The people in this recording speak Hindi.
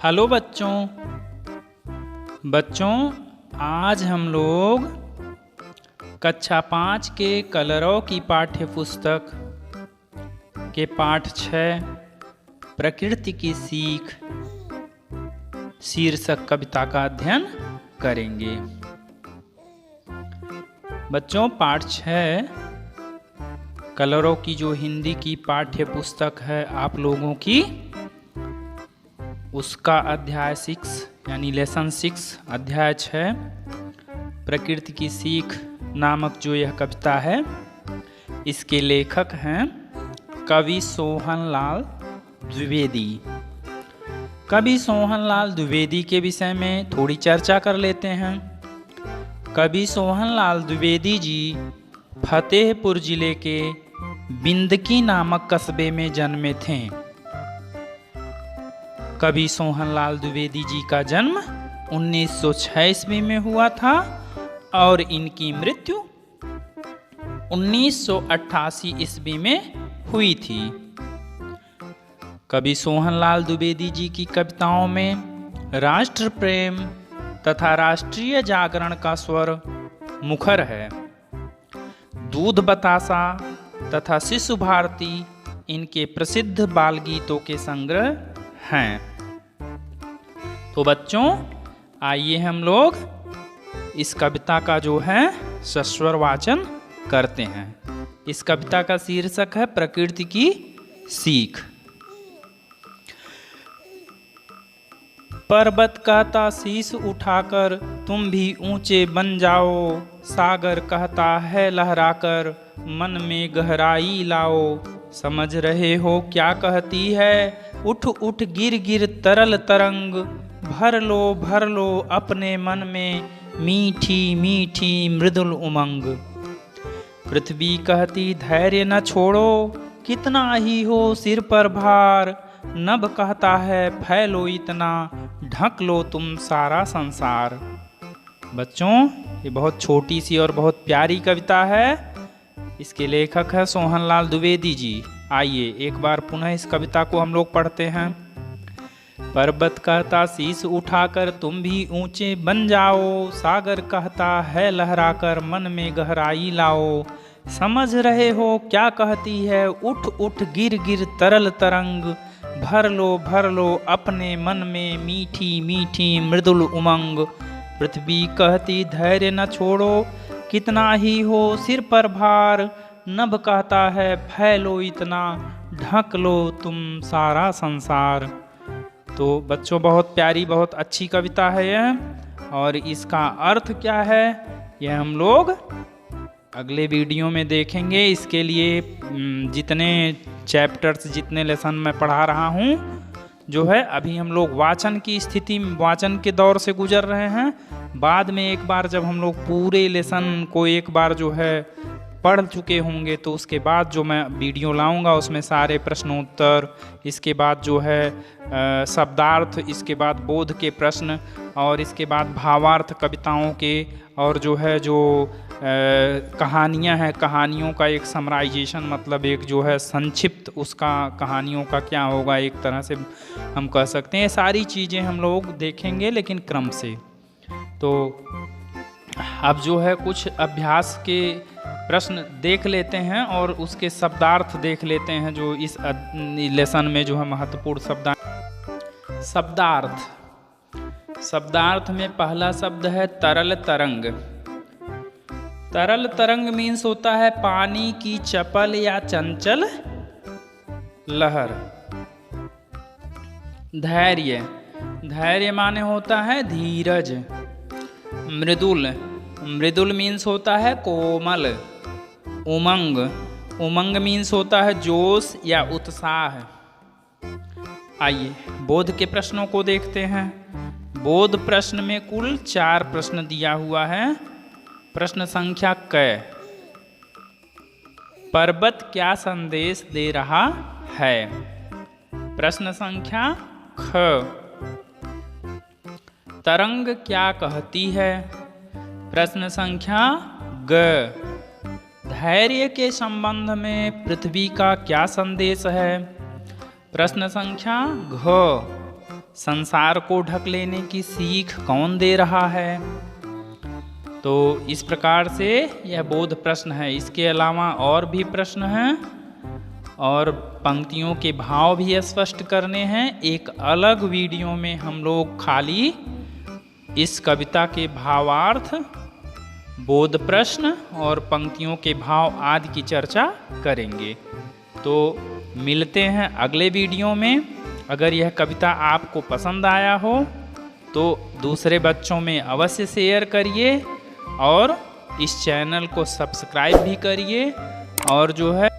हेलो बच्चों, आज हम लोग कक्षा 5 के कलरव की पाठ्य पुस्तक के पाठ 6 प्रकृति की सीख शीर्षक कविता का अध्ययन करेंगे। बच्चों, पाठ 6 कलरव की जो हिंदी की पाठ्य पुस्तक है आप लोगों की, उसका अध्याय 6 यानी लेसन 6 अध्याय 6 प्रकृति की सीख नामक जो यह कविता है, इसके लेखक हैं कवि सोहनलाल द्विवेदी। कवि सोहनलाल द्विवेदी के विषय में थोड़ी चर्चा कर लेते हैं। कवि सोहनलाल द्विवेदी जी फतेहपुर जिले के बिंदकी नामक कस्बे में जन्मे थे। कवि सोहनलाल द्विवेदी जी का जन्म 1906 ईस्वी में हुआ था और इनकी मृत्यु 1988 ईस्वी में हुई थी। कवि सोहनलाल द्विवेदी जी की कविताओं में राष्ट्र प्रेम तथा राष्ट्रीय जागरण का स्वर मुखर है। दूध बतासा तथा शिशु भारती इनके प्रसिद्ध बाल गीतों के संग्रह हैं। तो बच्चों, आइए हम लोग इस कविता का जो है सस्वर वाचन करते हैं। इस कविता का शीर्षक है प्रकृति की सीख। पर्वत कहता शीश उठाकर तुम भी ऊंचे बन जाओ, सागर कहता है लहराकर मन में गहराई लाओ। समझ रहे हो क्या कहती है, उठ उठ गिर गिर तरल तरंग, भर लो अपने मन में मीठी मीठी मृदुल उमंग। पृथ्वी कहती धैर्य न छोड़ो, कितना ही हो सिर पर भार, नभ कहता है फैलो इतना, ढक लो तुम सारा संसार। बच्चों, ये बहुत छोटी सी और बहुत प्यारी कविता है। इसके लेखक है सोहनलाल द्विवेदी जी। आइए एक बार पुनः इस कविता को हम लोग पढ़ते हैं। पर्वत कहता शीश उठाकर तुम भी ऊंचे बन जाओ, सागर कहता है लहराकर मन में गहराई लाओ। समझ रहे हो क्या कहती है, उठ उठ गिर गिर तरल तरंग, भर लो अपने मन में मीठी मीठी मृदुल उमंग। पृथ्वी कहती धैर्य न छोड़ो, कितना ही हो सिर पर भार, नभ कहता है फैलो इतना, ढक लो तुम सारा संसार। तो बच्चों, बहुत प्यारी बहुत अच्छी कविता है यह, और इसका अर्थ क्या है यह हम लोग अगले वीडियो में देखेंगे। इसके लिए जितने चैप्टर्स जितने लेसन मैं पढ़ा रहा हूँ जो है, अभी हम लोग वाचन की स्थिति वाचन के दौर से गुजर रहे हैं। बाद में एक बार जब हम लोग पूरे लेसन को एक बार जो है पढ़ चुके होंगे, तो उसके बाद जो मैं वीडियो लाऊंगा उसमें सारे प्रश्नोत्तर, इसके बाद जो है शब्दार्थ, इसके बाद बोध के प्रश्न, और इसके बाद भावार्थ कविताओं के, और जो है जो कहानियां हैं, कहानियों का एक समराइजेशन, मतलब एक जो है संक्षिप्त उसका कहानियों का क्या होगा, एक तरह से हम कह सकते हैं। सारी चीज़ें हम लोग देखेंगे लेकिन क्रम से। तो अब जो है कुछ अभ्यास के प्रश्न देख लेते हैं और उसके शब्दार्थ देख लेते हैं, जो इस लेसन में जो है महत्वपूर्ण शब्दार्थ में पहला शब्द है तरल तरंग। तरल तरंग मीन्स होता है पानी की चपल या चंचल लहर। धैर्य माने होता है धीरज। मृदुल मीन्स होता है कोमल। उमंग मीन्स होता है जोश या उत्साह। आइए बोध के प्रश्नों को देखते हैं। बोध प्रश्न में कुल 4 प्रश्न दिया हुआ है। प्रश्न संख्या क, पर्वत क्या संदेश दे रहा है। प्रश्न संख्या ख, तरंग क्या कहती है। प्रश्न संख्या ग, धैर्य के संबंध में पृथ्वी का क्या संदेश है? प्रश्न संख्या घ। संसार को ढक लेने की सीख कौन दे रहा है? तो इस प्रकार से यह बोध प्रश्न है। इसके अलावा और भी प्रश्न हैं और पंक्तियों के भाव भी स्पष्ट करने हैं। एक अलग वीडियो में हम लोग खाली इस कविता के भावार्थ, बोध प्रश्न और पंक्तियों के भाव आदि की चर्चा करेंगे। तो मिलते हैं अगले वीडियो में। अगर यह कविता आपको पसंद आया हो तो दूसरे बच्चों में अवश्य शेयर करिए और इस चैनल को सब्सक्राइब भी करिए और जो है